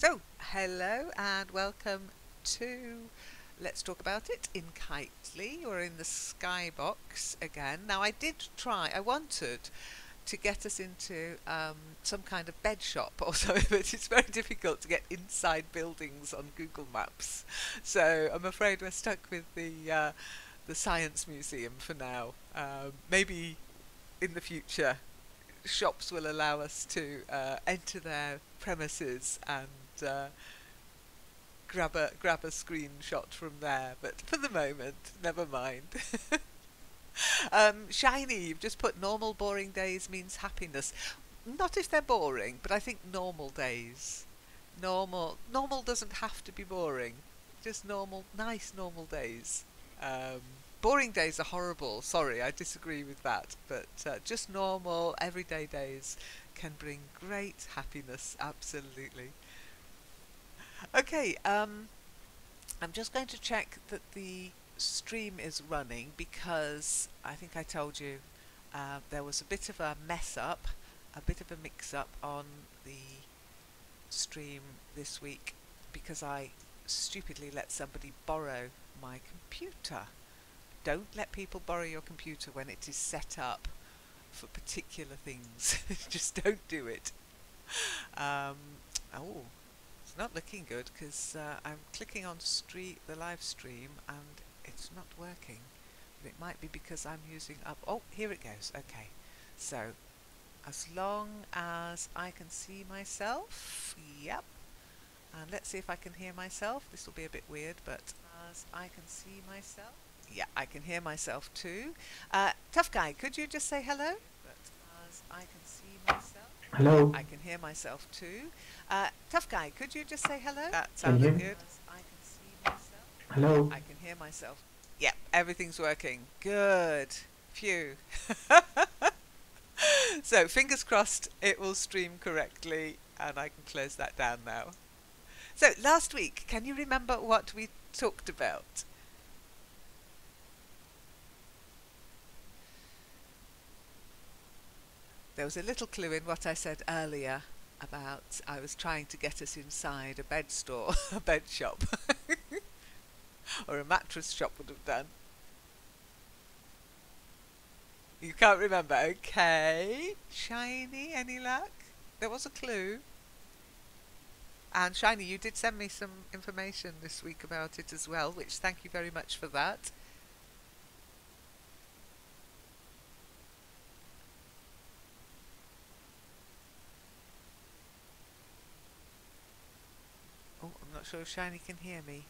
So, hello and welcome to Let's Talk About It in Kitely or in the Skybox again. Now, I wanted to get us into some kind of bed shop or something, but it's very difficult to get inside buildings on Google Maps. So, I'm afraid we're stuck with the Science Museum for now. Maybe in the future shops will allow us to enter their premises and grab a screenshot from there. But for the moment, never mind. Shiny, you've just put normal boring days means happiness. Not if they're boring, but I think normal days. Normal doesn't have to be boring. Just normal, nice normal days. Um, Boring days are horrible. Sorry, I disagree with that. But just normal, everyday days can bring great happiness. Absolutely. Okay. I'm just going to check that the stream is running because I think I told you there was a bit of a mess up, a bit of a mix up on the stream this week because I stupidly let somebody borrow my computer. Don't let people borrow your computer when it is set up for particular things. Just don't do it. Um, oh, it's not looking good because I'm clicking on the live stream and it's not working. But it might be because I'm using up. Oh, here it goes. Okay. So, as long as I can see myself, yep. And let's see if I can hear myself. This will be a bit weird, but as I can see myself. Yeah, I can hear myself too. Tough guy, could you just say hello? But as I can see myself. Yeah, Hello, I can hear myself too. Tough guy, could you just say hello? That can you sounded hear me? good. As I can see myself. Yeah, Hello. I can hear myself. Yeah, everything's working. Good. Phew. So, fingers crossed it will stream correctly and I can close that down now. So, last week, can you remember what we talked about? There was a little clue in what I said earlier about I was trying to get us inside a bed store, a bed shop, or a mattress shop would have done. You can't remember. Okay. Shiny, any luck? There was a clue. And Shiny, you did send me some information this week about it as well, which thank you very much for that. Oh, I'm not sure if Shiny can hear me.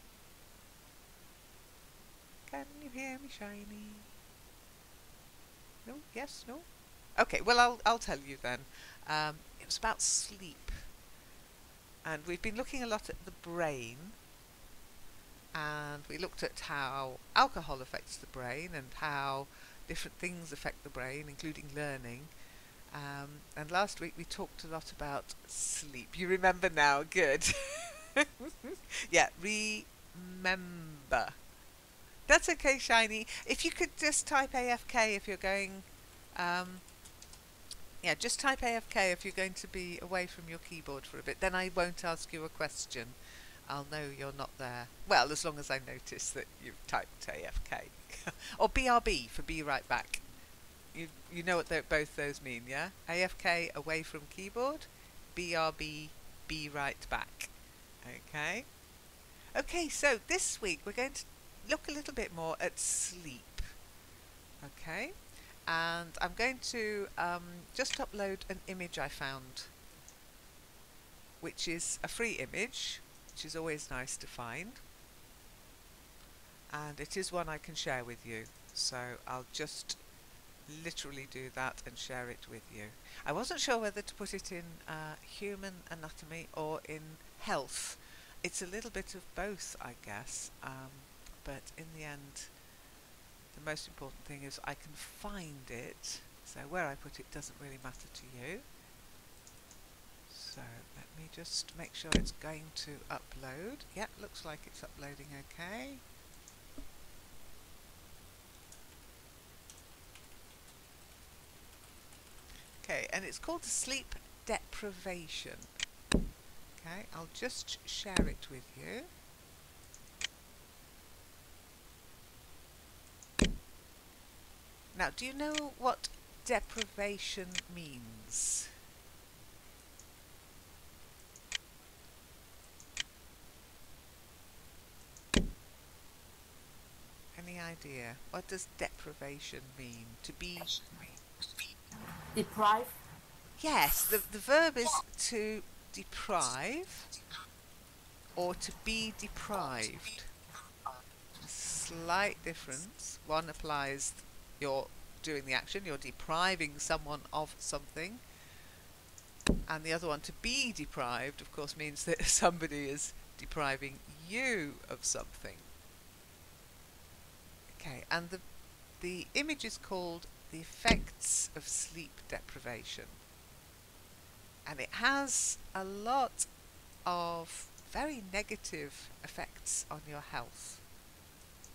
Can you hear me, Shiny? No? Yes? No? Okay, well, I'll tell you then. It was about sleep. And we've been looking a lot at the brain. And we looked at how alcohol affects the brain and how different things affect the brain, including learning. And last week we talked a lot about sleep. You remember now? Good. Yeah, remember. That's okay, Shiny. If you could just type AFK if you're going. Um, yeah, just type AFK if you're going to be away from your keyboard for a bit. Then I won't ask you a question. I'll know you're not there. Well, as long as I notice that you've typed AFK. Or BRB for be right back. You know what both those mean, yeah? AFK away from keyboard, BRB be right back. Okay? Okay, so this week we're going to look a little bit more at sleep. Okay? And I'm going to just upload an image I found, which is a free image, which is always nice to find. And it is one I can share with you. So I'll just literally do that and share it with you. I wasn't sure whether to put it in human anatomy or in health. It's a little bit of both, I guess. But in the end, the most important thing is I can find it. So where I put it doesn't really matter to you. So let me just make sure it's going to upload. Yeah, looks like it's uploading okay. Okay, and it's called sleep deprivation. Okay, I'll just share it with you. Now, do you know what deprivation means? Any idea? What does deprivation mean? To be... Deprive. Yes, the verb is to deprive or to be deprived. A slight difference. One applies, you're doing the action, you're depriving someone of something. And the other one, to be deprived, of course, means that somebody is depriving you of something. Okay, and the image is called The Effects of Sleep Deprivation. And it has a lot of very negative effects on your health.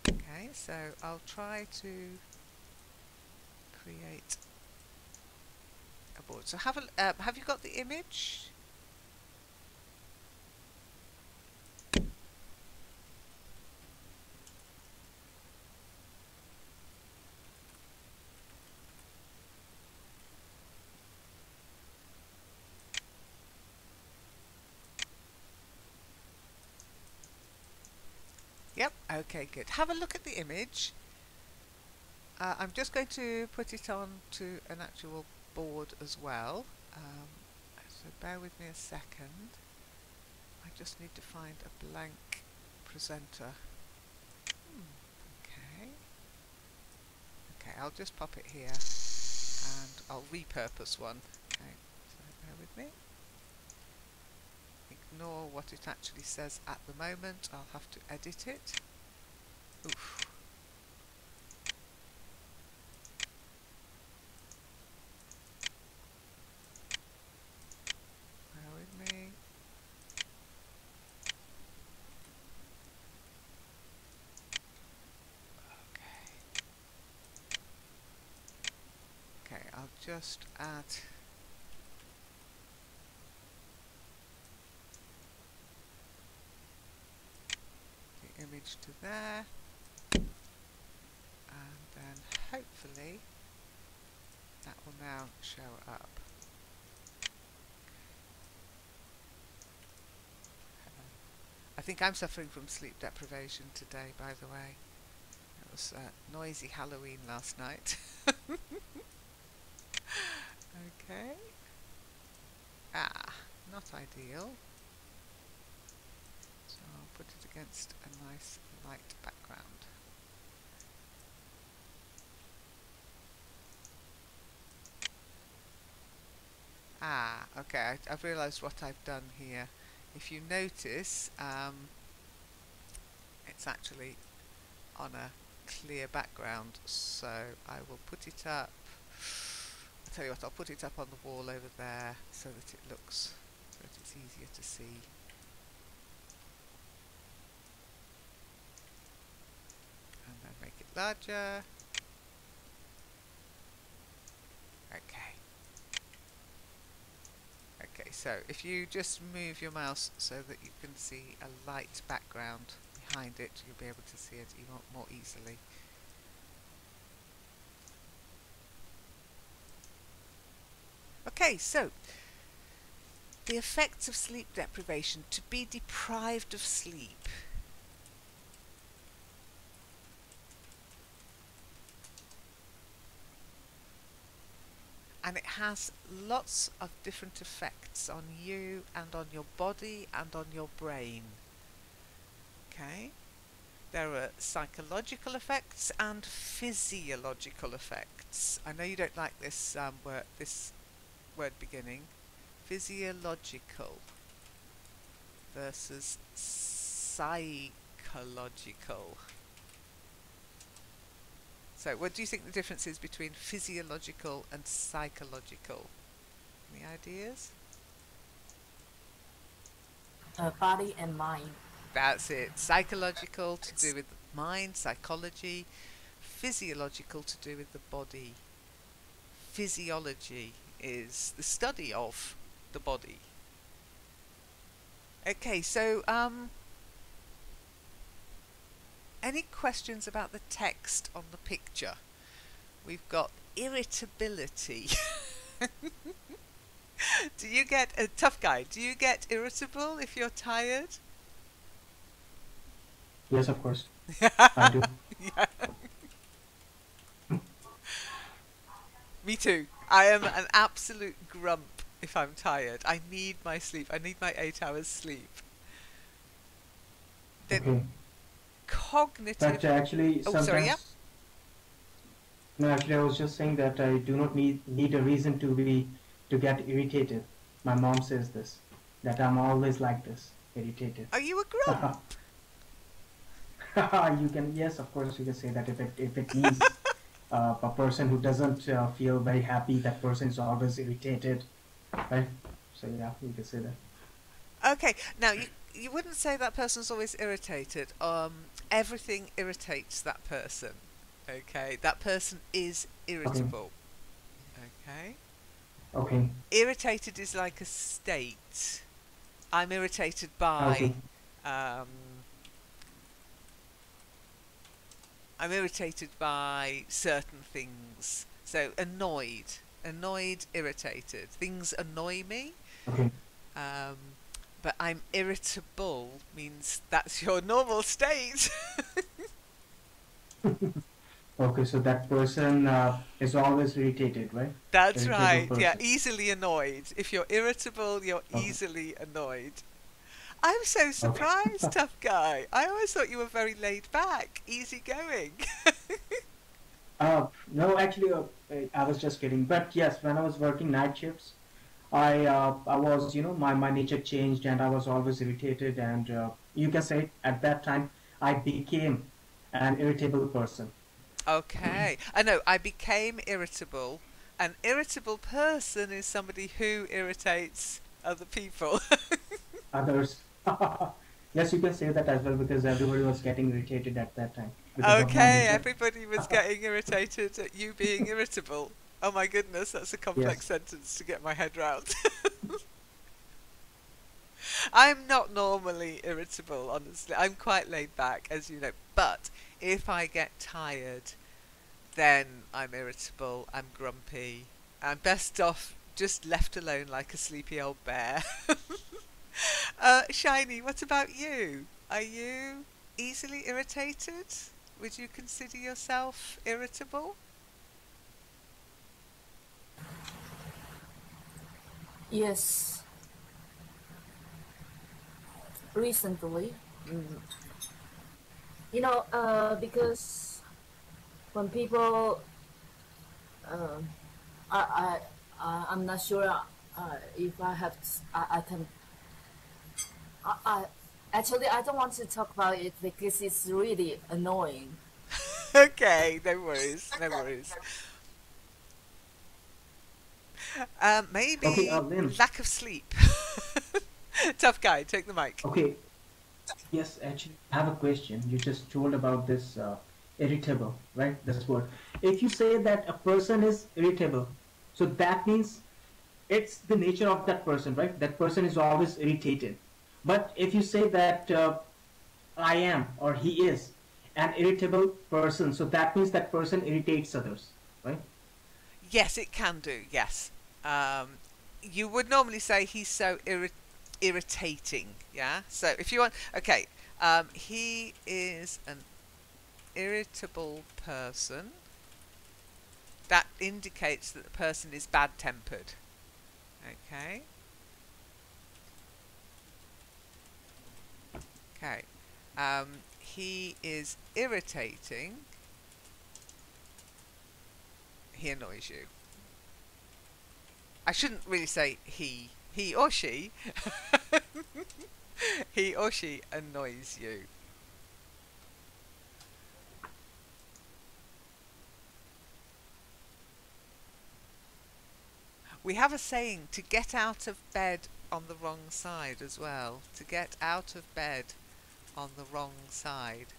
Okay, so I'll try to create a board. So have you got the image? Yep, okay, good. Have a look at the image. I'm just going to put it on to an actual board as well. So bear with me a second. I just need to find a blank presenter. Okay. Okay, I'll just pop it here and I'll repurpose one. Okay, so bear with me. Ignore what it actually says at the moment. I'll have to edit it. Oof. Bear with me. Okay. Okay, I'll just add the image to there, and then hopefully that will now show up. I think I'm suffering from sleep deprivation today, by the way. It was a noisy Halloween last night. Okay. Not ideal. So I'll put it against a nice light background. Okay, I've realised what I've done here. If you notice, it's actually on a clear background, so I will put it up. I'll tell you what, I'll put it up on the wall over there so that it looks, so that it's easier to see. And then make it larger. Okay. Okay, so if you just move your mouse so that you can see a light background behind it, you'll be able to see it even more easily. Okay, so the effects of sleep deprivation, to be deprived of sleep. And it has lots of different effects on you and on your body and on your brain. Okay? There are psychological effects and physiological effects. I know you don't like this word beginning. Physiological versus psychological. So what do you think the difference is between physiological and psychological? Any ideas? Body and mind. That's it. Psychological to do with the mind, psychology. Physiological to do with the body. Physiology is the study of the body. Okay, so any questions about the text on the picture? We've got irritability. Do you get a tough guy? Do you get irritable if you're tired? Yes, of course, I do. Yeah, me too. I am an absolute grump if I'm tired. I need my sleep. I need my 8 hours sleep. Then Okay, but cognitive. actually, Oh, sorry. Yeah. sometimes no, actually, I was just saying that I do not need a reason to get irritated. My mom says this, that I'm always like this, irritated. Are you a grump? You can, yes, of course, you can say that if it means a person who doesn't feel very happy, that person is always irritated, right? So yeah, you can say that. Okay. Now you wouldn't say that person's always irritated. Everything irritates that person. Okay. That person is Okay, irritable. Okay. okay, Irritated is like a state. I'm irritated okay, by. Um, I'm irritated by certain things. So annoyed, irritated. Things annoy me. okay. Um, but I'm irritable means that's your normal state. Okay, so that person is always irritated, right? That's Irritable right. Yeah, person. easily annoyed. If you're irritable, you're Okay, easily annoyed. I'm so okay. surprised, tough guy. I always thought you were very laid back, easy going. No, actually, I was just kidding. But yes, when I was working night shifts, I was, my nature changed and I was always irritated. And you can say at that time, I became an irritable person. Okay. I know, I became irritable. An irritable person is somebody who irritates other people. Others, yes, you can say that as well because everybody was getting irritated at that time because of my Okay, nature. everybody was getting irritated at you being irritable. Oh my goodness, that's a complex Yes. sentence to get my head round. I'm not normally irritable, honestly. I'm quite laid back, as you know. But if I get tired, then I'm irritable, I'm grumpy. I'm best off just left alone like a sleepy old bear. Shiny, what about you? Are you easily irritated? Would you consider yourself irritable? Yes, recently. Mm, because when people, um, I'm not sure if I have, I can, I actually I don't want to talk about it because it's really annoying. Okay, no worries, no worries. Okay, Maybe Lynn. lack of sleep. Tough guy, take the mic. Okay, yes, actually, I have a question. You just told about this irritable, right? This word. If you say that a person is irritable, so that means it's the nature of that person, right? That person is always irritated. But if you say that I am or he is an irritable person, so that means that person irritates others, right? Yes, it can do, yes. You would normally say he's so irritating, yeah? So if you want, okay, he is an irritable person. That indicates that the person is bad tempered, okay? Okay. He is irritating. He annoys you. I shouldn't really say he or she. He or she annoys you. We have a saying to get out of bed on the wrong side as well. To get out of bed on the wrong side.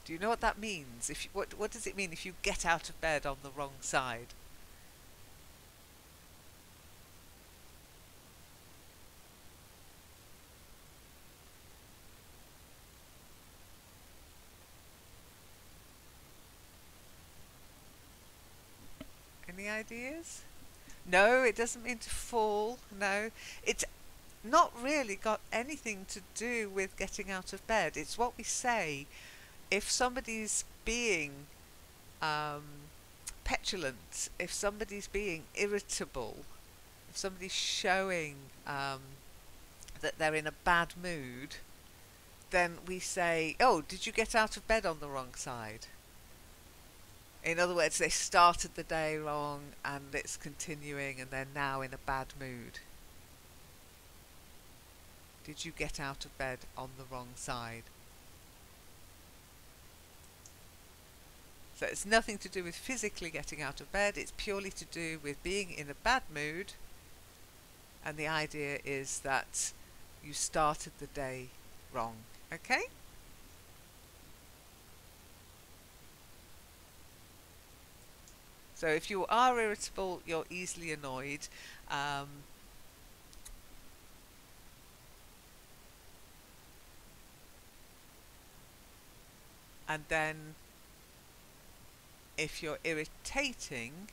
Do you know what that means? If you, what does it mean if you get out of bed on the wrong side? ideas? No, it doesn't mean to fall. No, it's not really got anything to do with getting out of bed. It's what we say if somebody's being um, petulant, if somebody's being irritable, if somebody's showing that they're in a bad mood, then we say, oh, did you get out of bed on the wrong side? In other words, they started the day wrong and it's continuing and they're now in a bad mood. Did you get out of bed on the wrong side? So it's nothing to do with physically getting out of bed, it's purely to do with being in a bad mood, and the idea is that you started the day wrong. Okay? So if you are irritable, you're easily annoyed. And then if you're irritating,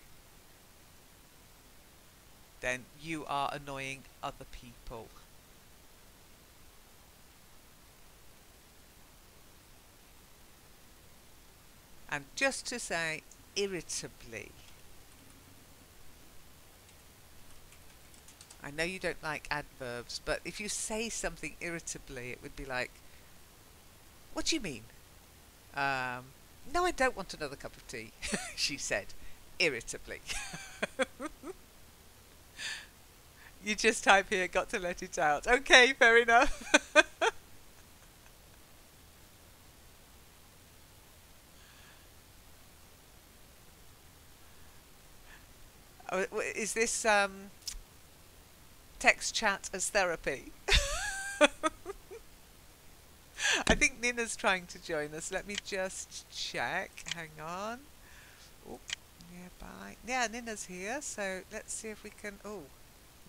then you are annoying other people. And just to say irritably, I know you don't like adverbs, but if you say something irritably, it would be like, what do you mean? No, I don't want another cup of tea, she said, irritably. You just type here, got to let it out. Okay, fair enough. Is this text chat as therapy? I think Nina's trying to join us. Let me just check. Hang on. Oh, nearby. Yeah, Nina's here. So let's see if we can. Oh,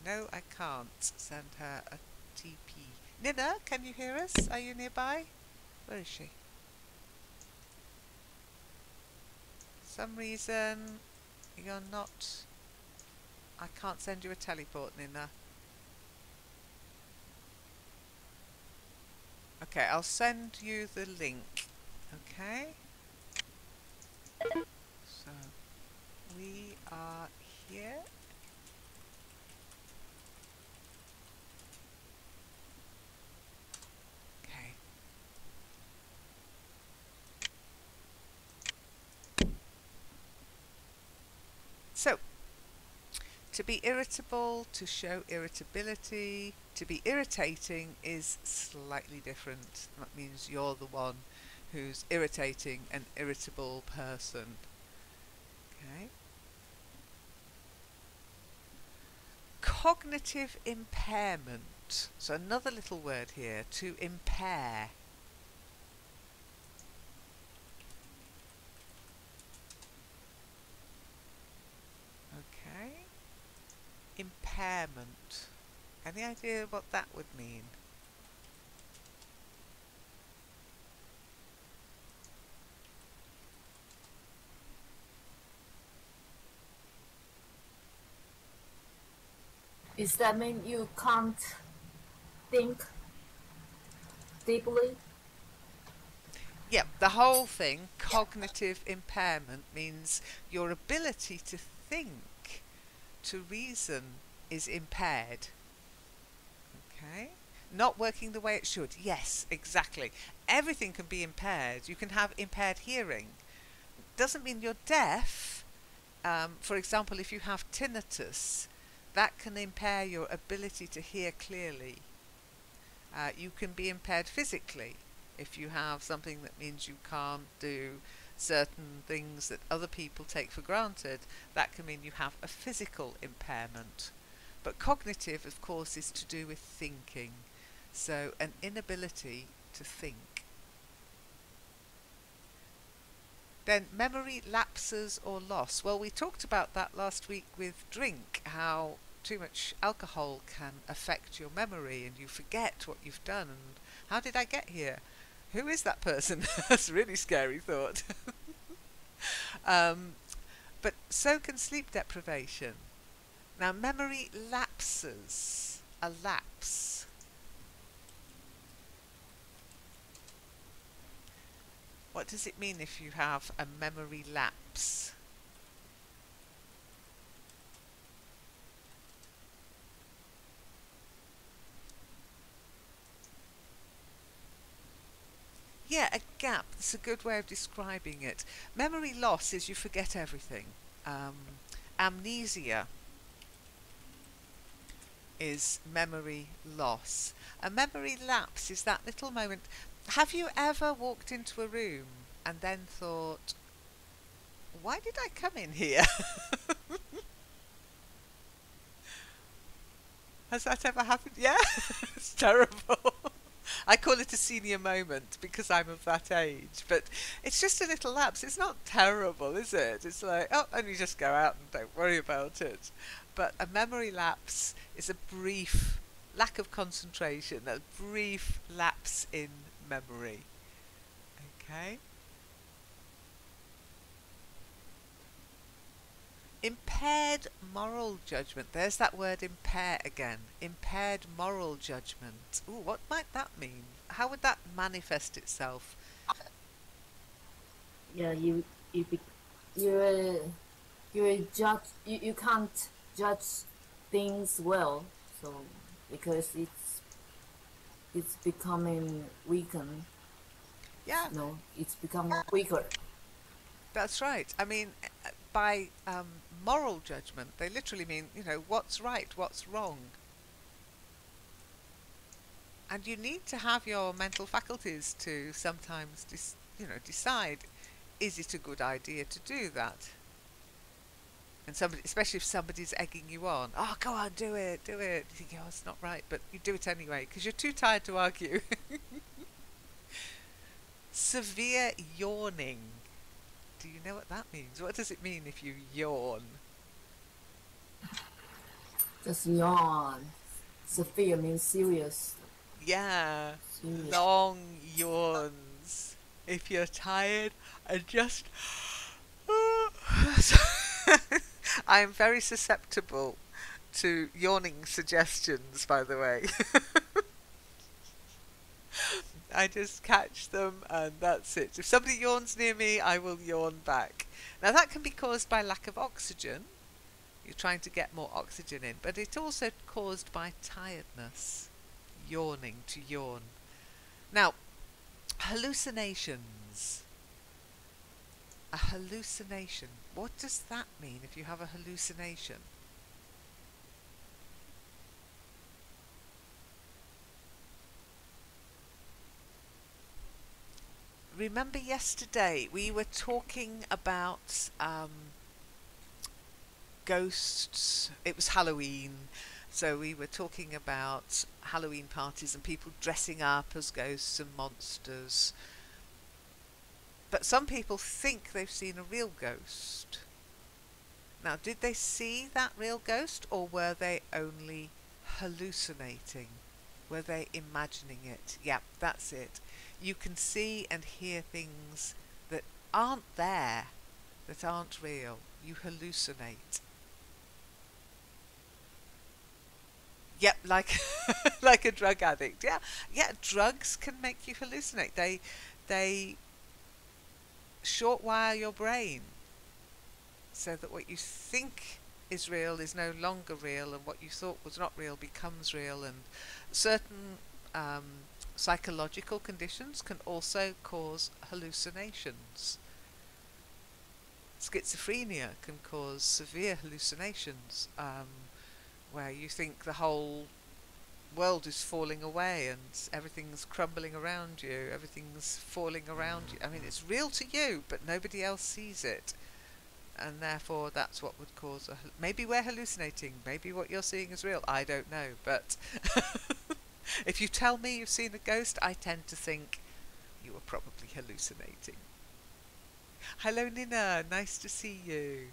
no, I can't send her a TP. Nina, can you hear us? Are you nearby? Where is she? For some reason, you're not. I can't send you a teleport, Nina. Okay, I'll send you the link. Okay? So, we are here. Okay. So, to be irritable, to show irritability, to be irritating is slightly different. That means you're the one who's irritating an irritable person. Okay. Cognitive impairment. So another little word here, to impair. Okay. Impairment. Any idea what that would mean? Does that mean you can't think deeply? Yep, the whole thing, cognitive impairment, means your ability to think, to reason, is impaired. Okay? Not working the way it should. Yes, exactly. Everything can be impaired. You can have impaired hearing. Doesn't mean you're deaf. For example, if you have tinnitus, that can impair your ability to hear clearly. You can be impaired physically. If you have something that means you can't do certain things that other people take for granted, that can mean you have a physical impairment. But cognitive, of course, is to do with thinking. So an inability to think. Then memory lapses or loss. Well, we talked about that last week with drink, how too much alcohol can affect your memory and you forget what you've done and how did I get here? Who is that person? That's a really scary thought. But so can sleep deprivation. Now, memory lapses. A lapse. What does it mean if you have a memory lapse? Yeah, a gap. That's a good way of describing it. Memory loss is you forget everything. Amnesia is memory loss. A memory lapse is that little moment. Have you ever walked into a room and then thought, why did I come in here? Has that ever happened? Yeah, it's terrible. I call it a senior moment because I'm of that age. But it's just a little lapse. It's not terrible, is it? It's like, oh, and you just go out and don't worry about it. But a memory lapse is a brief lack of concentration, a brief lapse in memory. Okay? Impaired moral judgment. There's that word impair again. Impaired moral judgment. Ooh, what might that mean? How would that manifest itself? Yeah, you judge. You can't judge things well, so because it's becoming weakened. Yeah, No, it's becoming weaker. that's right. I mean, by moral judgment, they literally mean, what's right, what's wrong. And you need to have your mental faculties to sometimes, decide, is it a good idea to do that? And somebody, especially if somebody's egging you on, oh, go on, do it. You think, oh, it's not right, but you do it anyway because you're too tired to argue. Severe yawning. Do you know what that means? What does it mean if you yawn? Just yawn. Severe means serious. Yeah, Serious. long yawns. If you're tired and just... I am very susceptible to yawning suggestions, by the way. I just catch them and that's it. If somebody yawns near me, I will yawn back. Now that can be caused by lack of oxygen. You're trying to get more oxygen in, but it's also caused by tiredness. Yawning, to yawn. Now, hallucinations. A hallucination. What does that mean if you have a hallucination? Remember yesterday we were talking about ghosts. It was Halloween, so we were talking about Halloween parties and people dressing up as ghosts and monsters. But some people think they've seen a real ghost. Now, did they see that real ghost, or were they only hallucinating? Were they imagining it? Yeah, that's it. You can see and hear things that aren't there, that aren't real. You hallucinate. Yep, like like a drug addict. Yeah, drugs can make you hallucinate. They short wire your brain so that what you think is real is no longer real, and what you thought was not real becomes real. And certain psychological conditions can also cause hallucinations. Schizophrenia can cause severe hallucinations, where you think the whole world is falling away and everything's crumbling around you, everything's falling around you. I mean, it's real to you, but nobody else sees it. And therefore that's what would cause maybe we're hallucinating, maybe what you're seeing is real, I don't know. But if you tell me you've seen a ghost, I tend to think you were probably hallucinating. Hello Nina, nice to see you.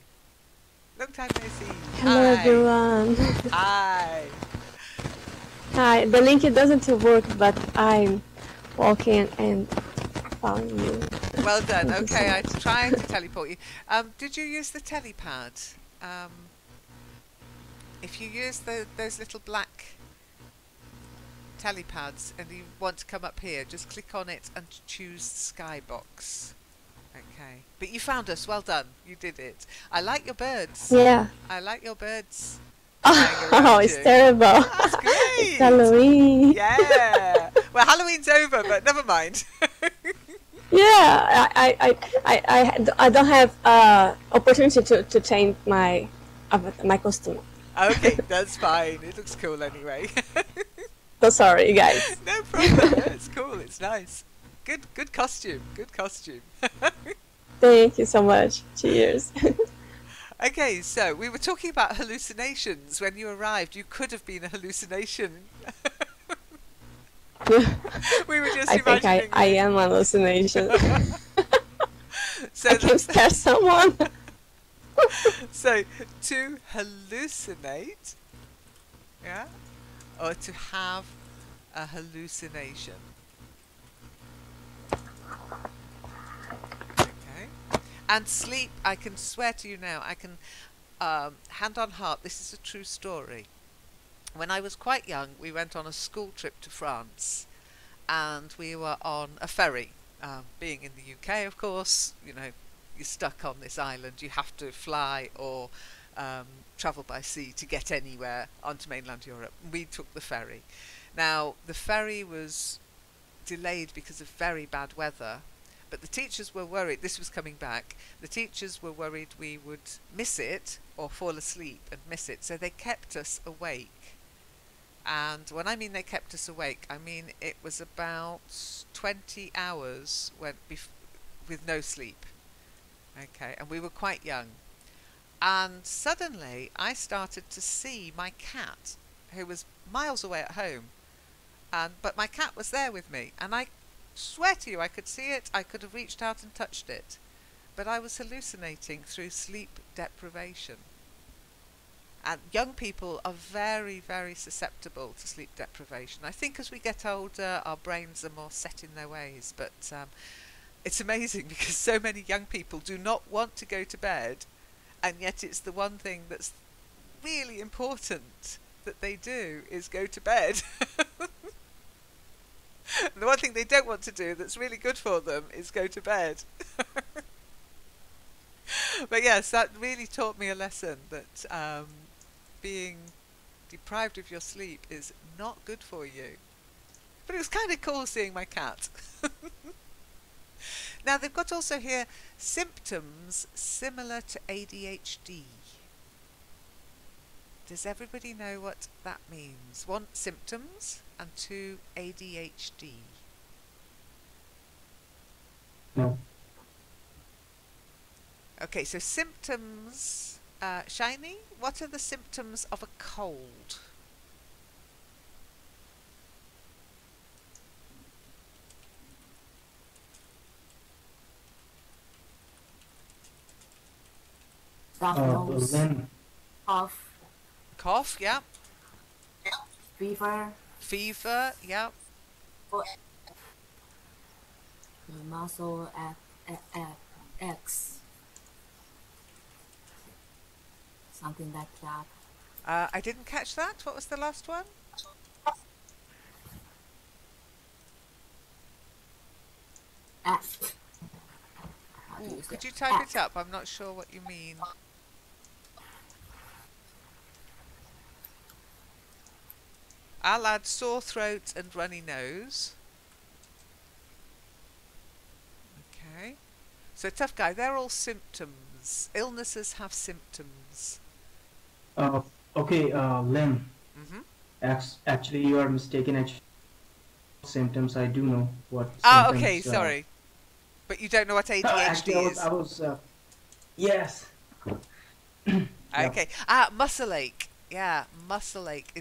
Long time no see. Hello everyone. Hi. Hi, the link it doesn't work, but I'm walking and found you. Well done. Thank you so Okay, I much. tried to teleport you. Did you use the telepad? If you use those little black telepads and you want to come up here, just click on it and choose Skybox. Okay. But you found us. Well done. You did it. I like your birds. Yeah. I like your birds flying Oh, around it's you. terrible. That's It's great. Halloween. Yeah. Well, Halloween's over, but never mind. Yeah, I don't have opportunity to change my my costume. Okay, that's fine. It looks cool anyway. So sorry, guys. No problem. No, it's cool. It's nice. Good costume. Good costume. Thank you so much. Cheers. Okay, so we were talking about hallucinations when you arrived. You could have been a hallucination. We were just I think imagining I you. am a hallucination. So, I can scare someone. so to hallucinate, yeah, or to have a hallucination. Okay. And sleep, I can swear to you now, I can, hand on heart, this is a true story. When I was quite young, we went on a school trip to France, and we were on a ferry. Being in the UK, of course, you know, you're stuck on this island. You have to fly or travel by sea to get anywhere onto mainland Europe. We took the ferry. Now, the ferry was delayed because of very bad weather, but the teachers were worried. This was coming back. The teachers were worried we would miss it or fall asleep and miss it, so they kept us awake. And when I mean they kept us awake, I mean it was about 20 hours with no sleep. Okay, and we were quite young. And suddenly I started to see my cat, who was miles away at home. But my cat was there with me, and I swear to you I could see it. I could have reached out and touched it. But I was hallucinating through sleep deprivation. And young people are very, very susceptible to sleep deprivation. I think as we get older, our brains are more set in their ways. But it's amazing because so many young people do not want to go to bed, and yet it's the one thing that's really important that they do is go to bed. The one thing they don't want to do that's really good for them is go to bed. But yes, that really taught me a lesson that being deprived of your sleep is not good for you. But it was kind of cool seeing my cat. Now they've got also here symptoms similar to ADHD. Does everybody know what that means? 1, symptoms, and 2, ADHD. No. Okay, so symptoms, Shiny, what are the symptoms of a cold? Stuffed nose, Then cough, Cough, yeah. fever, Fever, yeah. muscle X, something like that. I didn't catch that. What was the last one? F. How do Ooh, you say could you type F? it up? I'm not sure what you mean. I'll add sore throat and runny nose. Okay. So tough guy, they're all symptoms. Illnesses have symptoms. okay, Lynn. Mm-hmm. Actually, you are mistaken. Actually, symptoms. I do know what Oh, symptoms. okay, sorry. But you don't know what ADHD Actually, is. I was. Yes. Yeah. Okay. Muscle ache. Yeah, muscle ache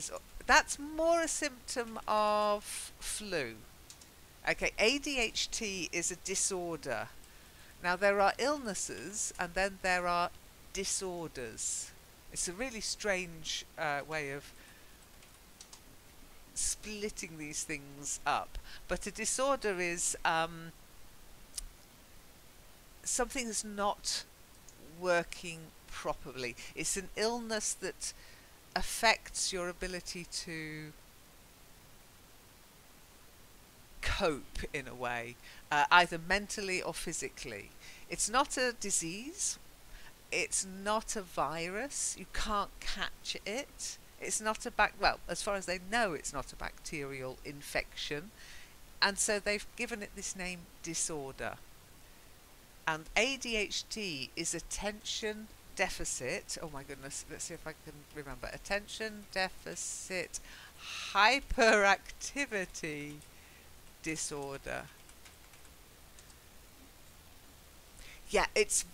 that's more a symptom of flu. Okay, ADHD is a disorder. Now there are illnesses and then there are disorders. It's a really strange way of splitting these things up. But a disorder is something's not working properly. It's an illness that affects your ability to cope in a way, either mentally or physically. It's not a disease. It's not a virus. You can't catch it. It's not a well, as far as they know, it's not a bacterial infection. And so they've given it this name, disorder. And ADHD is attention deficit. Oh my goodness, let's see if I can remember. Attention deficit hyperactivity disorder. Yeah, it's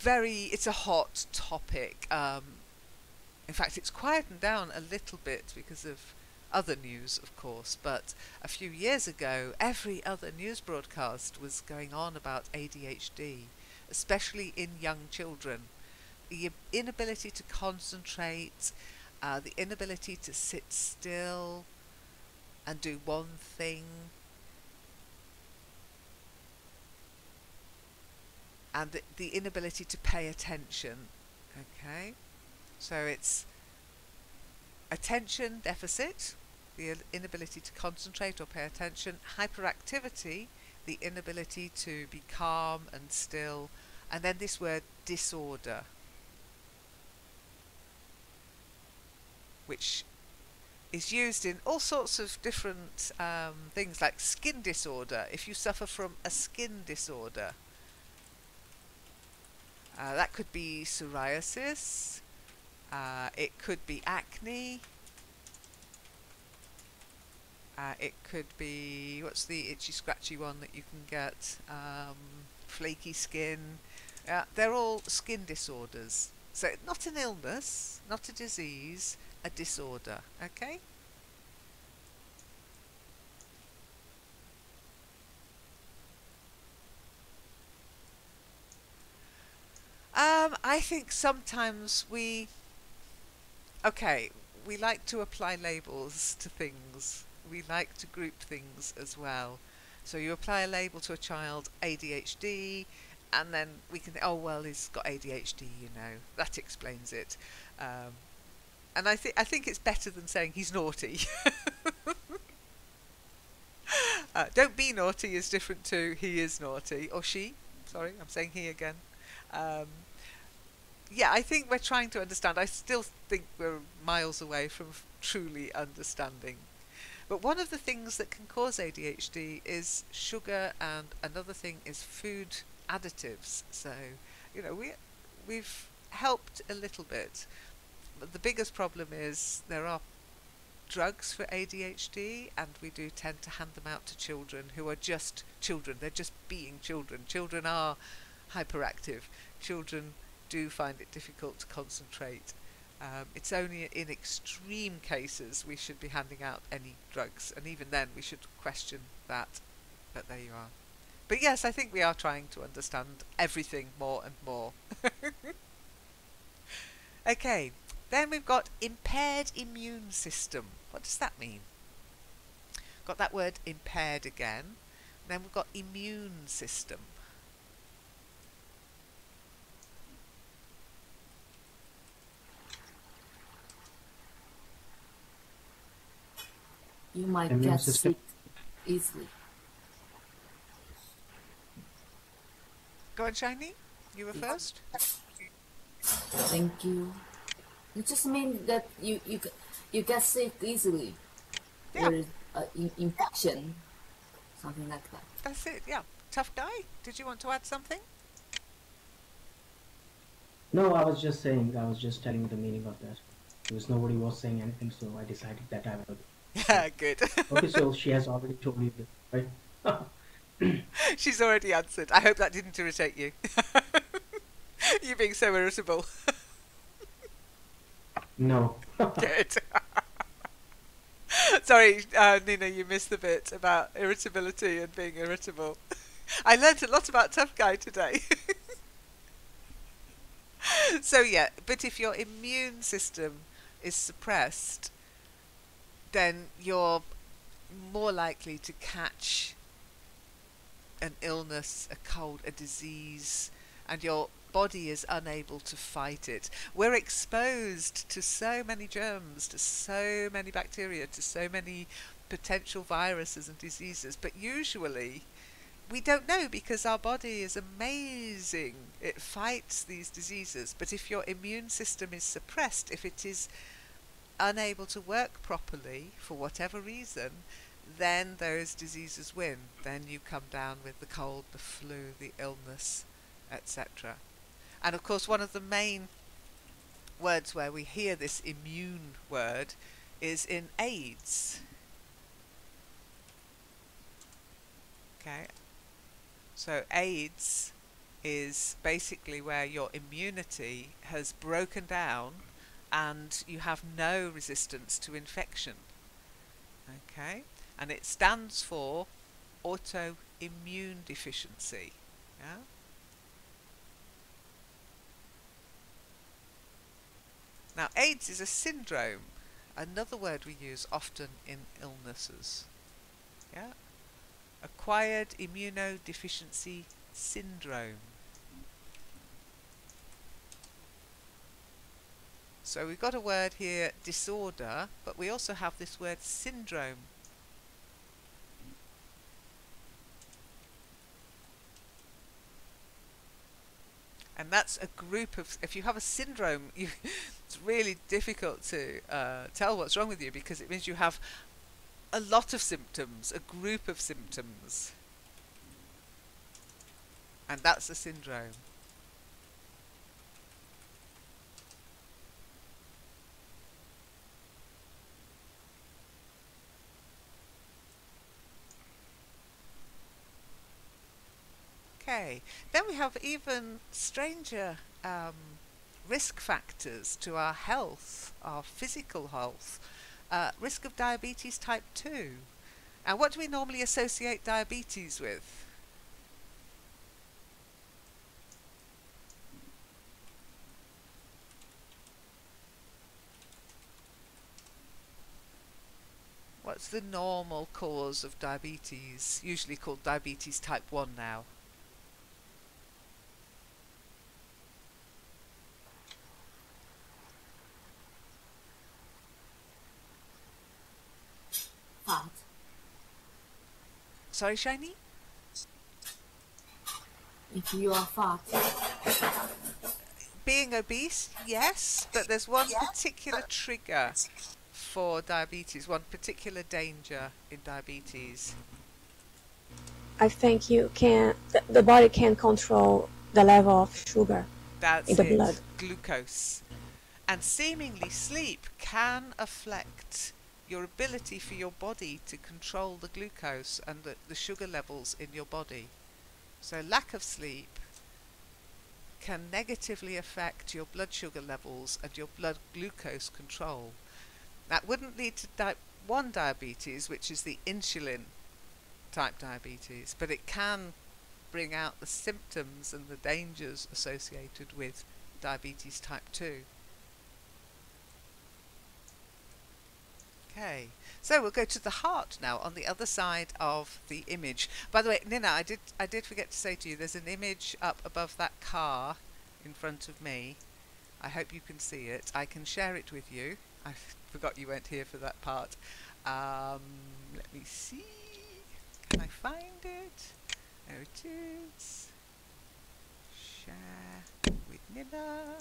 a hot topic. In fact, it's quietened down a little bit because of other news, of course, but a few years ago, every other news broadcast was going on about ADHD, especially in young children. The inability to concentrate, the inability to sit still and do one thing, and the inability to pay attention. Okay, so it's attention deficit, the inability to concentrate or pay attention; hyperactivity, the inability to be calm and still; and then this word disorder, which is used in all sorts of different things, like skin disorder. If you suffer from a skin disorder, that could be psoriasis, it could be acne, it could be, what's the itchy scratchy one that you can get, flaky skin. They're all skin disorders. So not an illness, not a disease, a disorder. Okay? I think sometimes we like to apply labels to things. We like to group things as well. So you apply a label to a child, ADHD, and then we can think, oh well, he's got ADHD, that explains it. And I think it's better than saying he's naughty. Don't be naughty is different to he is naughty, or she. Sorry, I'm saying he again. Yeah, I think we're trying to understand. I still think we're miles away from truly understanding. But one of the things that can cause ADHD is sugar, and another thing is food additives. So, we've helped a little bit. But the biggest problem is there are drugs for ADHD, and we do tend to hand them out to children who are just children. They're just being children. Children are hyperactive. Children do find it difficult to concentrate. It's only in extreme cases we should be handing out any drugs, and even then we should question that. But there you are. But yes, I think we are trying to understand everything more and more. Okay, then we've got impaired immune system. What does that mean? Got that word impaired again. And then we've got immune system. You might Immune get system. sick easily. Go on, Shiny. You were first. Thank you. It just means that you get sick easily. Yeah. Or infection, something like that. That's it, yeah. Tough guy, did you want to add something? No, I was just telling you the meaning of that. Because nobody was saying anything, so I decided that I would. Yeah, good. Okay, so she has already told you this, right? She's already answered. I hope that didn't irritate you. You being so irritable. No. Good. Sorry, Nina, you missed the bit about irritability and being irritable. I learnt a lot about tough guy today. So yeah, but if your immune system is suppressed, then you're more likely to catch an illness, a cold, a disease, and your body is unable to fight it. We're exposed to so many germs, to so many bacteria, to so many potential viruses and diseases, but usually we don't know because our body is amazing. It fights these diseases, but if your immune system is suppressed, if it is unable to work properly for whatever reason, then those diseases win. Then you come down with the cold, the flu, the illness, etc. And of course, one of the main words where we hear this immune word is in AIDS. Okay, so AIDS is basically where your immunity has broken down and you have no resistance to infection. Okay, and it stands for autoimmune deficiency. Yeah. Now, AIDS is a syndrome, another word we use often in illnesses. Yeah? Acquired immunodeficiency syndrome. So we've got a word here, disorder, but we also have this word syndrome. And that's a group of, if you have a syndrome, it's really difficult to tell what's wrong with you because it means you have a lot of symptoms, a group of symptoms. And that's a syndrome. Okay, then we have even stranger risk factors to our health, our physical health. Risk of diabetes type 2. And what do we normally associate diabetes with? What's the normal cause of diabetes, usually called diabetes type 1 now? Fat. Sorry, Shiny? If you are fat. Being obese, yes, but there's one particular trigger for diabetes, one particular danger in diabetes. I think the body can control the level of sugar That's in the it, blood. glucose. And seemingly sleep can affect your ability for your body to control the glucose and the sugar levels in your body. So lack of sleep can negatively affect your blood sugar levels and your blood glucose control. That wouldn't lead to type 1 diabetes, which is the insulin type diabetes, but it can bring out the symptoms and the dangers associated with diabetes type 2. Okay, so we'll go to the heart now on the other side of the image. By the way, Nina, I did forget to say to you, there's an image up above that car in front of me. I hope you can see it. I can share it with you. I forgot you weren't here for that part. Let me see. Can I find it? There it is. Share with Nina.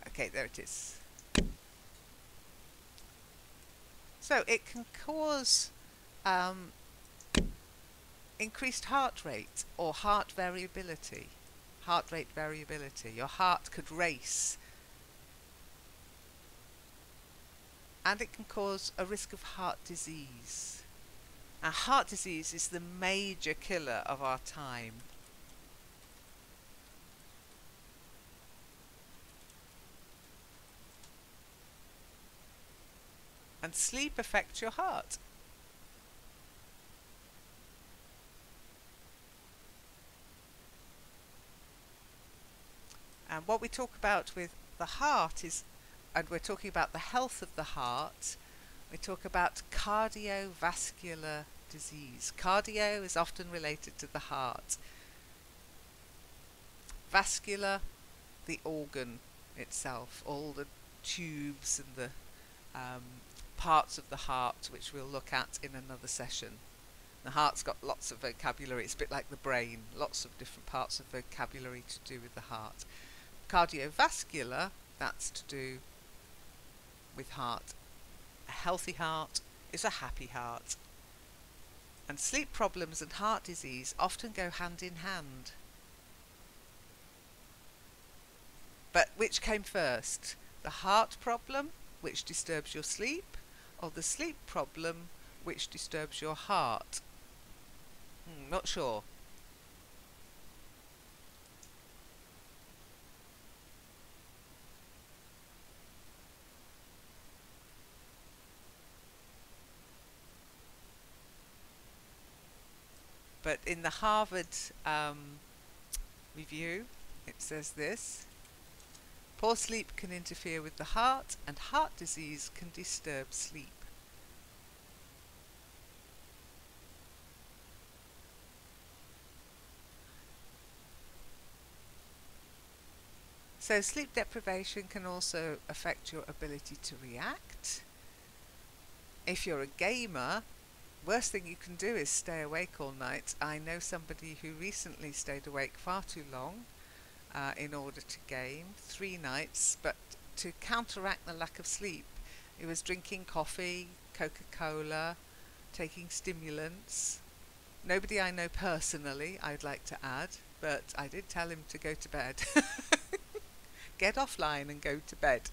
Okay, there it is. So it can cause increased heart rate or heart variability. Heart rate variability. Your heart could race. And it can cause a risk of heart disease. Now, heart disease is the major killer of our time. And sleep affects your heart. And what we talk about with the heart is, and we're talking about the health of the heart, we talk about cardiovascular disease. Cardio is often related to the heart. Vascular, the organ itself, all the tubes and the parts of the heart, which we'll look at in another session. The heart's got lots of vocabulary. It's a bit like the brain, lots of different parts of vocabulary to do with the heart. Cardiovascular, that's to do with heart. A healthy heart is a happy heart. And sleep problems and heart disease often go hand in hand. But which came first? The heart problem, which disturbs your sleep, or the sleep problem, which disturbs your heart? Not sure. But in the Harvard review, it says this: poor sleep can interfere with the heart, and heart disease can disturb sleep. So sleep deprivation can also affect your ability to react. If you're a gamer, worst thing you can do is stay awake all night. I know somebody who recently stayed awake far too long in order to game, 3 nights, but to counteract the lack of sleep, he was drinking coffee, Coca-Cola, taking stimulants. Nobody I know personally, I'd like to add, but I did tell him to go to bed. Get offline and go to bed.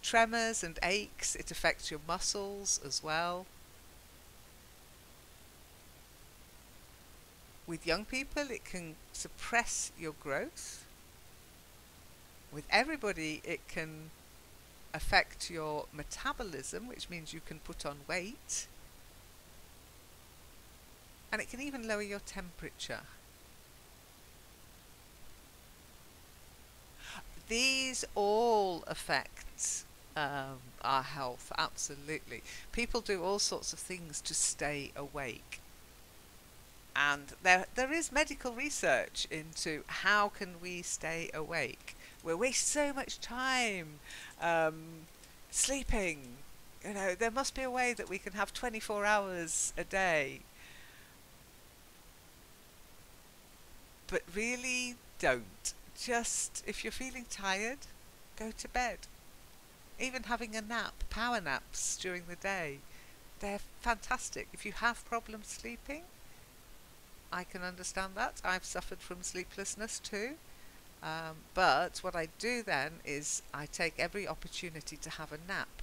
Tremors and aches, it affects your muscles as well. With young people, it can suppress your growth. With everybody, it can affect your metabolism, which means you can put on weight. And it can even lower your temperature. These all affect our health, absolutely. People do all sorts of things to stay awake. And there is medical research into how can we stay awake. We waste so much time sleeping. You know, there must be a way that we can have 24 hours a day. But really don't. Just, if you're feeling tired, go to bed. Even having a nap, power naps during the day, they're fantastic. If you have problems sleeping, I can understand that. I've suffered from sleeplessness too. But what I do then is I take every opportunity to have a nap,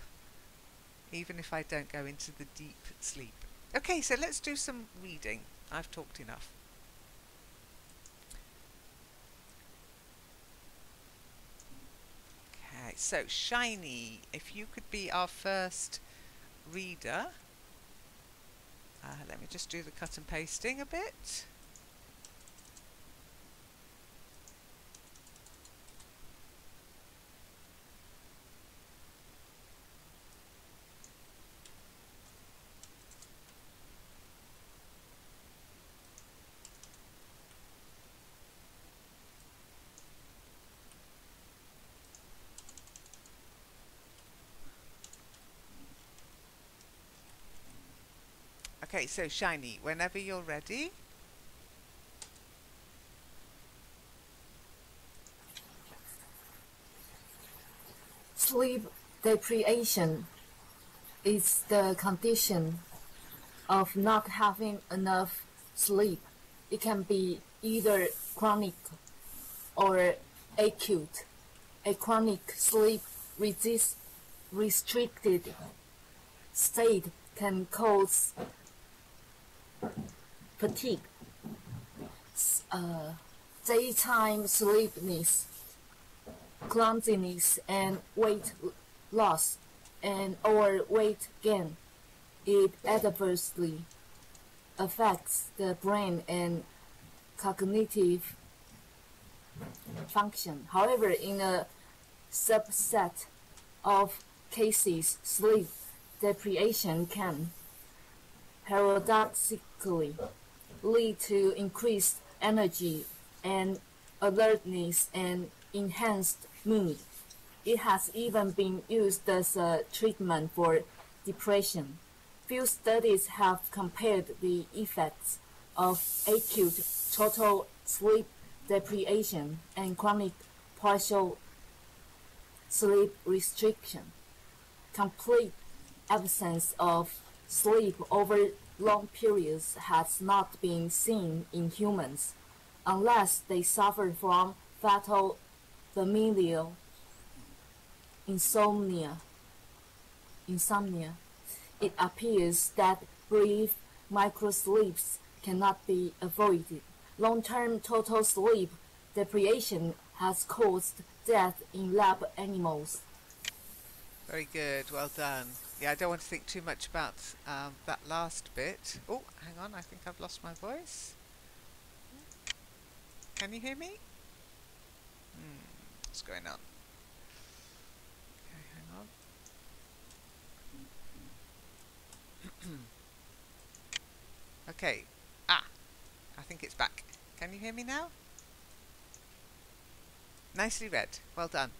even if I don't go into the deep sleep. Okay, so let's do some reading. I've talked enough. Okay, so Shiny, if you could be our first reader. Let me just do the cut and pasting a bit. Okay, so Shiny, whenever you're ready. Sleep deprivation is the condition of not having enough sleep. It can be either chronic or acute. A chronic sleep restricted state can cause fatigue, daytime sleepiness, clumsiness, and weight loss and or weight gain. It adversely affects the brain and cognitive function. However, in a subset of cases, sleep deprivation can paradoxically lead to increased energy and alertness and enhanced mood. It has even been used as a treatment for depression. Few studies have compared the effects of acute total sleep deprivation and chronic partial sleep restriction. Complete absence of sleep over long periods has not been seen in humans, unless they suffer from fatal familial insomnia. It appears that brief microsleeps cannot be avoided. Long-term total sleep deprivation has caused death in lab animals. Very good, well done. Yeah, I don't want to think too much about that last bit. Oh, hang on, I think I've lost my voice. Can you hear me? What's going on? Okay, hang on. Okay, I think it's back. Can you hear me now? Nicely read, well done.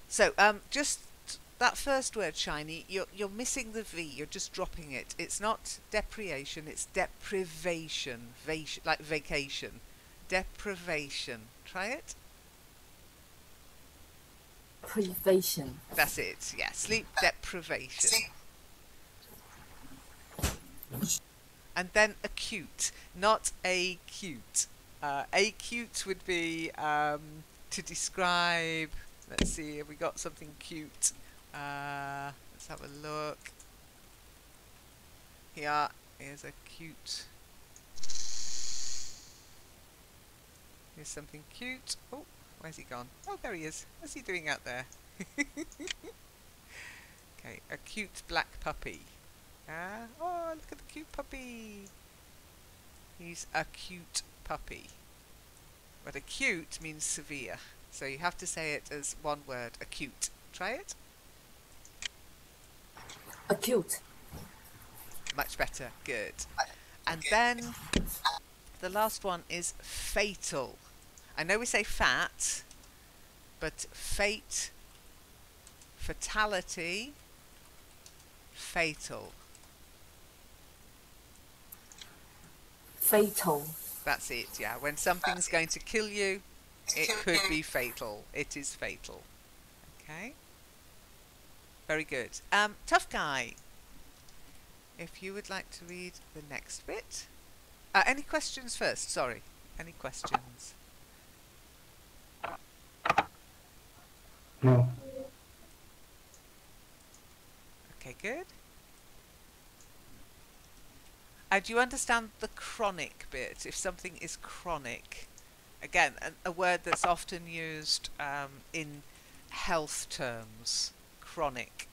So, just that first word, shiny, you're missing the V, you're just dropping it. It's not deprivation, it's deprivation, like vacation. Deprivation. Try it. Deprivation. That's it, yeah, sleep deprivation. And then acute, not acute. Acute would be to describe. Let's see, have we got something cute? Let's have a look. Here's a cute. Here's something cute. Oh, where's he gone? Oh, there he is. What's he doing out there? Okay, a cute black puppy. Oh, look at the cute puppy. He's a cute puppy. But acute means severe. So you have to say it as one word, acute. Try it. Acute. Much better, good. And then the last one is fatal. I know we say fat, but fate, fatality, fatal. Fatal. That's it, yeah. When something's going to kill you, it could be fatal. It is fatal. Okay. Very good. Tough guy. If you would like to read the next bit. Any questions first? Sorry. Any questions? No. Okay, good. Do you understand the chronic bit? If something is chronic. Again, a word that's often used in health terms. Chronic.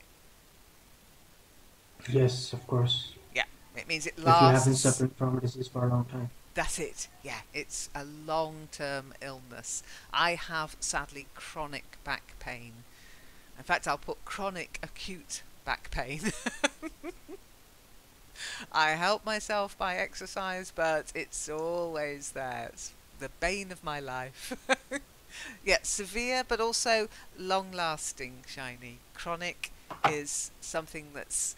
Yes, of course. Yeah, it means it If you have been lasts. suffering from a disease for a long time. That's it. Yeah, it's a long-term illness. I have, sadly, chronic back pain. In fact, I'll put chronic acute back pain. I help myself by exercise, but it's always there. It's the bane of my life. Yeah, severe, but also long-lasting, shiny. Chronic is something that's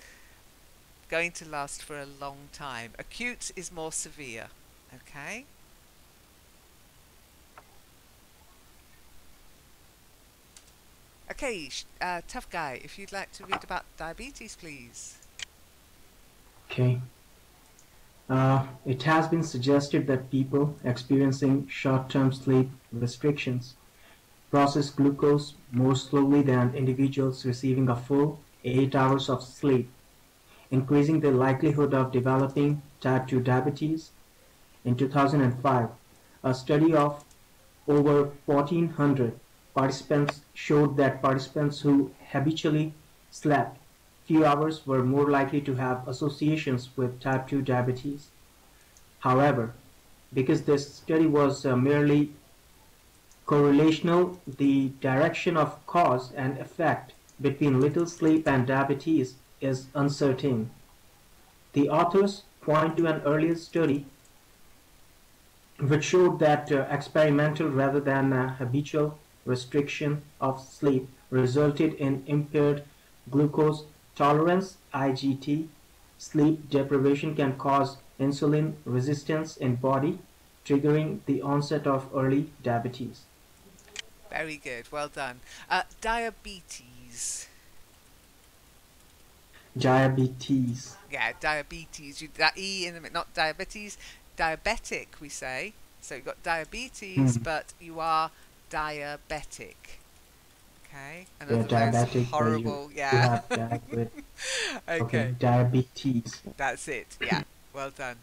going to last for a long time. Acute is more severe. Okay? Okay, tough guy, if you'd like to read about diabetes, please. Okay. It has been suggested that people experiencing short-term sleep restrictions process glucose more slowly than individuals receiving a full 8 hours of sleep, increasing the likelihood of developing type 2 diabetes. In 2005, a study of over 1,400 participants showed that participants who habitually slept few hours were more likely to have associations with type 2 diabetes. However, because this study was merely correlational, the direction of cause and effect between little sleep and diabetes is uncertain. The authors point to an earlier study which showed that experimental rather than habitual restriction of sleep resulted in impaired glucose tolerance (IGT). Sleep deprivation can cause insulin resistance in body, triggering the onset of early diabetes. Very good. Well done. Diabetes. Diabetes. Yeah, diabetes. That E in the not diabetes. Diabetic, we say. So you've got diabetes, Hmm. but you are diabetic. Okay, Yeah, another of those diabetic, but horrible. you Yeah. have diabetes. Okay, Okay, diabetes. that's it. Yeah, well done.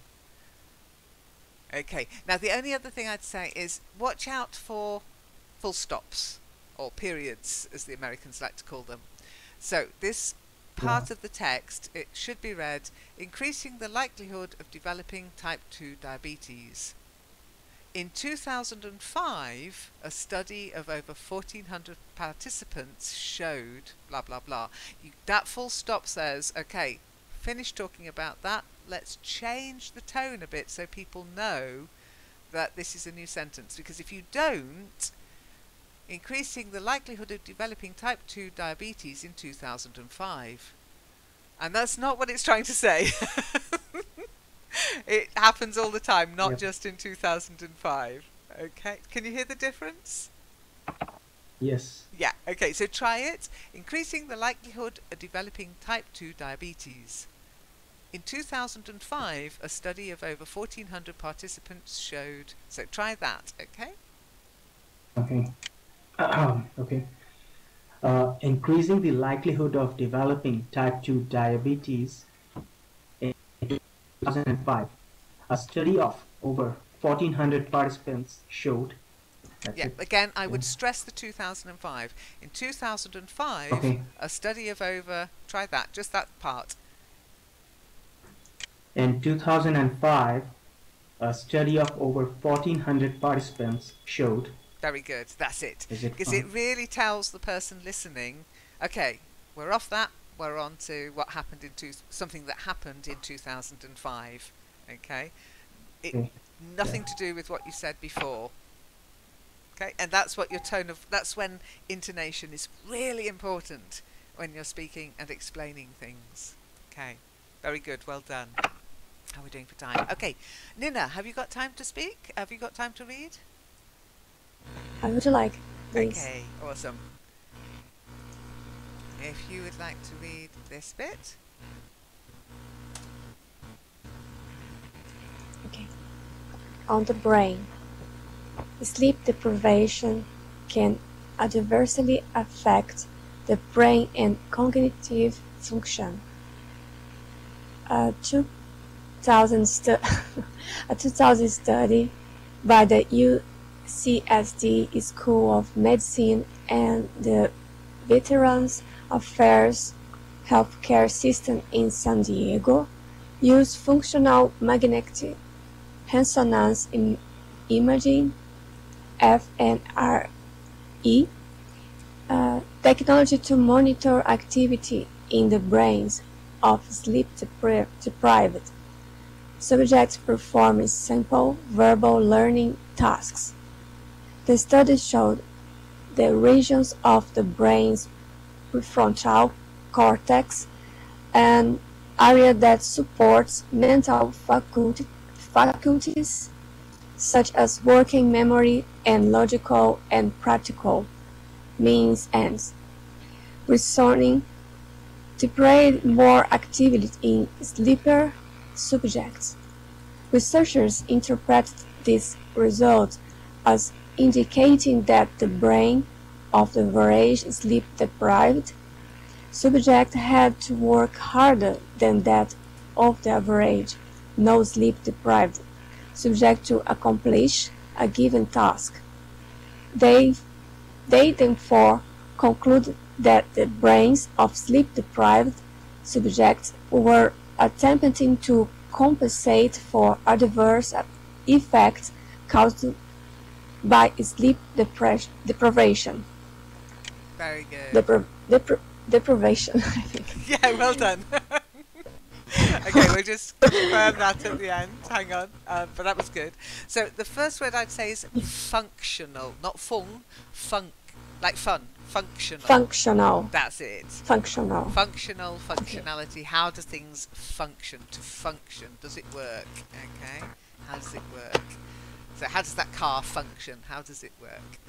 Okay, now the only other thing I'd say is watch out for full stops or periods, as the Americans like to call them. So this Yeah. part of the text, it should be read, increasing the likelihood of developing type 2 diabetes. In 2005, a study of over 1,400 participants showed blah blah blah. That full stop says, okay, finish talking about that. Let's change the tone a bit so people know that this is a new sentence. Because if you don't, increasing the likelihood of developing type 2 diabetes in 2005. And that's not what it's trying to say. It happens all the time, not Yep. just in 2005. Okay, can you hear the difference? Yes. Yeah, okay, so try it. Increasing the likelihood of developing type 2 diabetes. In 2005, a study of over 1,400 participants showed. So try that, okay? Okay. Okay. Increasing the likelihood of developing type 2 diabetes in 2005. A study of over 1,400 participants showed. That's Yeah, it. again, I Yeah. would stress the 2005. In 2005, Okay. a study of over. Try that, just that part. In 2005, a study of over 1,400 participants showed. Very good, that's it. Is it Because it fine? really tells the person listening, okay, we're off that, we're on to what happened something that happened in 2005. Okay? It Okay. Nothing Yeah. to do with what you said before. Okay? And that's what your that's when intonation is really important when you're speaking and explaining things. Okay. Very good, well done. How are we doing for time? Okay. Nina, have you got time to speak? Have you got time to read? I would like, please. Okay, awesome. If you would like to read this bit. Okay. On the brain. Sleep deprivation can adversely affect the brain and cognitive function. A 2000 study by the UCSD School of Medicine and the Veterans Affairs Healthcare System in San Diego used functional magnetic resonance imaging (fMRI) technology to monitor activity in the brains of sleep-deprived subjects performing simple verbal learning tasks. The study showed the regions of the brain's prefrontal cortex, an area that supports mental faculties such as working memory and logical and practical means ends, reasoning, displayed more activity in sleeper subjects. Researchers interpret this result as indicating that the brain of the average sleep-deprived subject had to work harder than that of the average no-sleep-deprived subject to accomplish a given task. They therefore conclude that the brains of sleep-deprived subjects were attempting to compensate for adverse effects caused by sleep deprivation. Very good. Deprivation, I think. Yeah, well done. Okay, we'll just confirm that at the end. Hang on. But that was good. So the first word I'd say is functional. Not fun, funk. Like fun. Functional. Functional. That's it. Functional. Functional, functionality. How do things function? To function. Does it work? Okay. How does it work? So how does that car function? How does it work?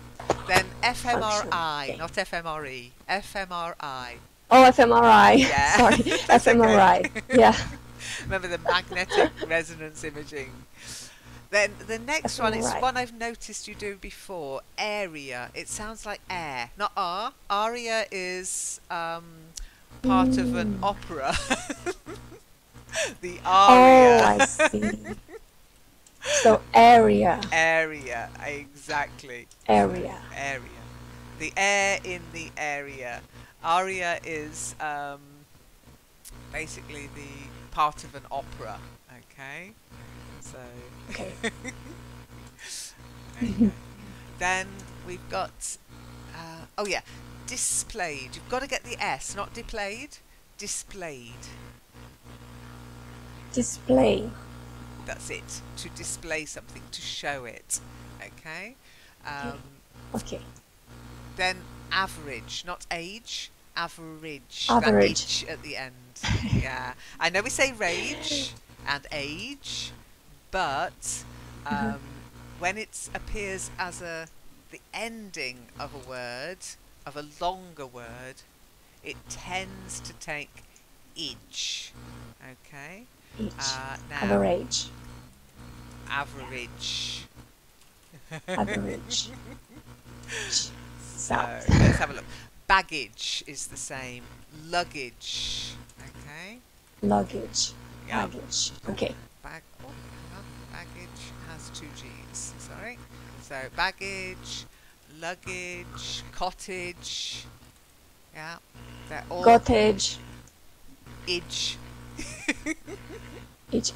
Then fMRI, Okay. not fMRE. fMRI. Oh, fMRI. Yeah. Sorry, That's fMRI. okay. Yeah. Remember the magnetic resonance imaging. Then the next one is fMRI. one I've noticed you do before. Area. It sounds like air, not R. Aria is part of an opera. The aria. Oh, I see. So area. Area, exactly. Area. Area. The air in the area. Aria is basically the part of an opera. Okay. So. Okay. Okay. Then we've got. Oh yeah, displayed. You've got to get the S, not deplayed. Displayed. Display. That's it. To display something, to show it. Okay. Okay. Then average, not age. Average. Average. That H at the end. Yeah. I know we say rage and age, but when it appears as the ending of a word, of a longer word, it tends to take age. Okay. Each. Now Average. average. Average. So Sound. let's have a look. Baggage is the same. Luggage. Okay. Luggage. Yeah. Baggage. Okay. Hang on. Baggage has two G's. Sorry. So baggage, luggage, cottage. Yeah. They're all Cottage. age. Each.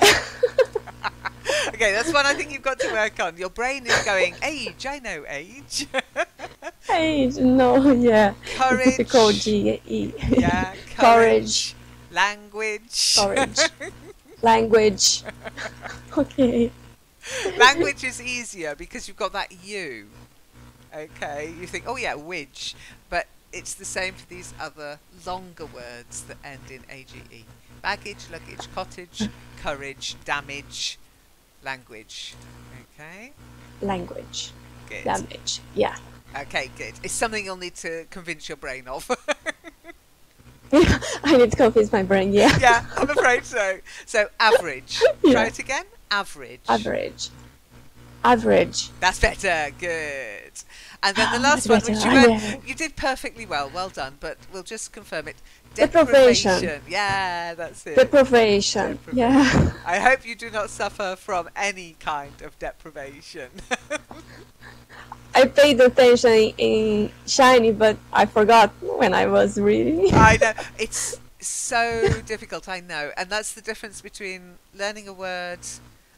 Okay, that's one I think you've got to work on. Your brain is going, age, I know age. Age. No. Yeah. Courage. It's difficult. G-E. Yeah, Courage. Language. Courage. Language. Okay. Language is easier because you've got that U. Okay, you think, oh yeah, which, but it's the same for these other longer words that end in age. Baggage, luggage, cottage, courage, damage, language. Okay, Language. good. Damage. Yeah. Okay, good. It's something you'll need to convince your brain of. I need to convince my brain. Yeah. Yeah, I'm afraid so. So average. Yeah. Try it again. Average. Average. Average. That's better. Good. And then the That's last one, better. which Yeah. you did perfectly well. Well done. But we'll just confirm it. Deprivation. Yeah, that's it. Deprivation. Yeah. I hope you do not suffer from any kind of deprivation. I paid attention in Shiny, but I forgot when I was reading. I know. It's so difficult, I know. And that's the difference between learning a word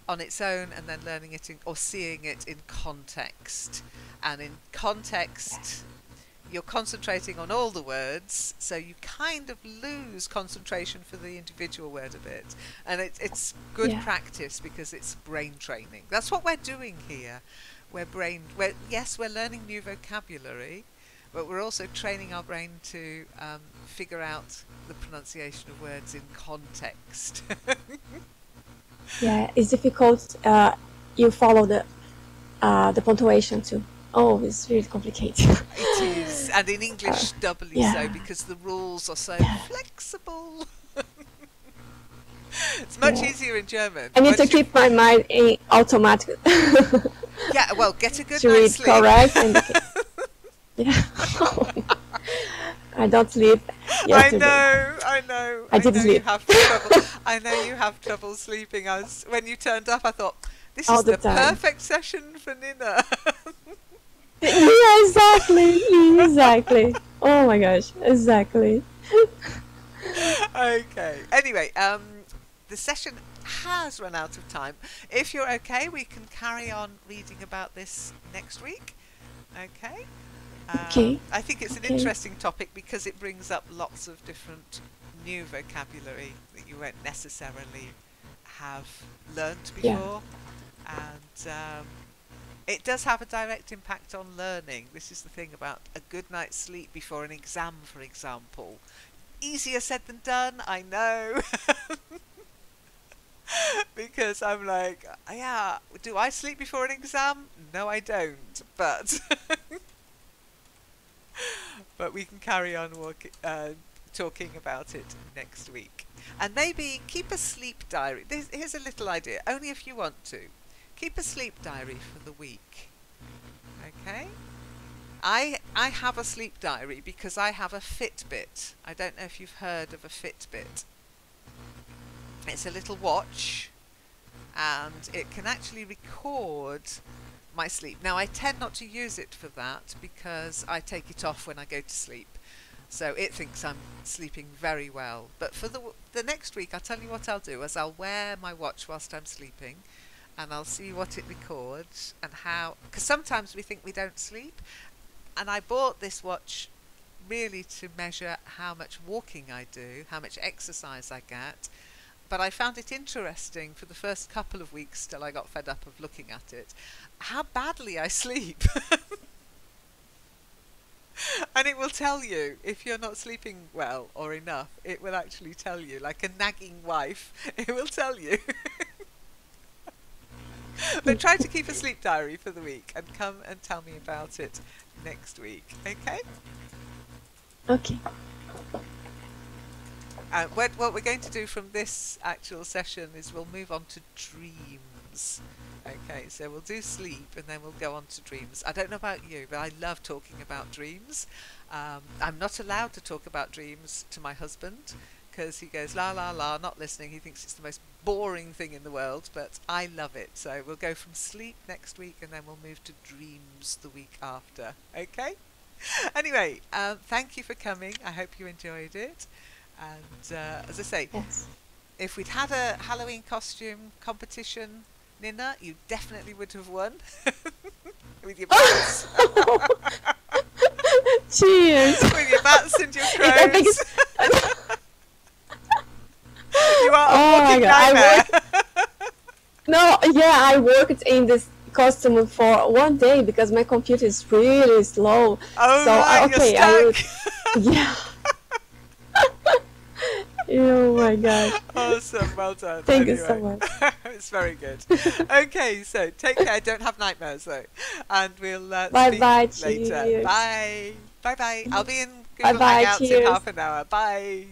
on its own and then learning it or seeing it in context. And in context, you're concentrating on all the words, so you kind of lose concentration for the individual word a bit. And it's good practice because it's brain training. That's what we're doing here. Yes, we're learning new vocabulary, but we're also training our brain to figure out the pronunciation of words in context. Yeah, it's difficult. You follow the punctuation too. Oh, it's really complicated. It is, and in English doubly so because the rules are so flexible. It's much easier in German. I need to keep my mind in automatic. Yeah, well, get a good to night's read sleep. correct. And yeah. I don't sleep yesterday. I know. I didn't know sleep. You have trouble. I know you have trouble sleeping. When you turned up, I thought this All is the the time. perfect session for Nina. Yeah, exactly. Exactly. Oh my gosh, exactly. Okay. Anyway, the session has run out of time. If you're okay, we can carry on reading about this next week. Okay. Okay. I think it's an Okay. interesting topic because it brings up lots of different new vocabulary that you won't necessarily have learnt Yeah. before, and it does have a direct impact on learning. This is the thing about a good night's sleep before an exam, for example. Easier said than done, I know. Because I'm like, yeah, do I sleep before an exam? No, I don't. But but we can carry on talking about it next week. And maybe keep a sleep diary. Here's a little idea, only if you want to. Keep a sleep diary for the week. Okay? I have a sleep diary because I have a Fitbit. I don't know if you've heard of a Fitbit. It's a little watch, and it can actually record my sleep. Now, I tend not to use it for that because I take it off when I go to sleep. So it thinks I'm sleeping very well. But for the next week, I'll tell you what I'll do is I'll wear my watch whilst I'm sleeping, and I'll see what it records and how, because sometimes we think we don't sleep. And I bought this watch really to measure how much walking I do, how much exercise I get. But I found it interesting for the first couple of weeks till I got fed up of looking at it, how badly I sleep. And it will tell you if you're not sleeping well or enough. It will actually tell you, like a nagging wife, it will tell you. But try to keep a sleep diary for the week and come and tell me about it next week, okay? Okay. What we're going to do from this actual session is we'll move on to dreams. Okay, so we'll do sleep and then we'll go on to dreams. I don't know about you, but I love talking about dreams. I'm not allowed to talk about dreams to my husband because he goes, la la la, not listening. He thinks it's the most boring thing in the world, but I love it. So we'll go from sleep next week and then we'll move to dreams the week after. Okay? Anyway, thank you for coming. I hope you enjoyed it. And as I say, Yes. if we'd had a Halloween costume competition, Nina, you definitely would have won. With your bats. Cheers. With your bats and your I think crows. You are a Oh my walking God, nightmare. No, yeah, I worked in this costume for one day because my computer is really slow. Oh, So right, okay, you're I stuck. will. Yeah. Oh my gosh. Awesome, well done. Thank you so Anyway. much. It's very good. Okay, so take care. Don't have nightmares though, and we'll Bye speak bye. later. Cheers. Bye. Bye bye. I'll be in Bye Google bye. Hangouts in Cheers. half an hour. Bye.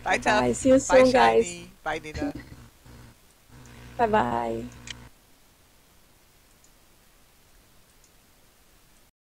Bye, Bye bye. Tuff. See you Bye, soon, guys. Shiny. Bye, Nina. Bye bye.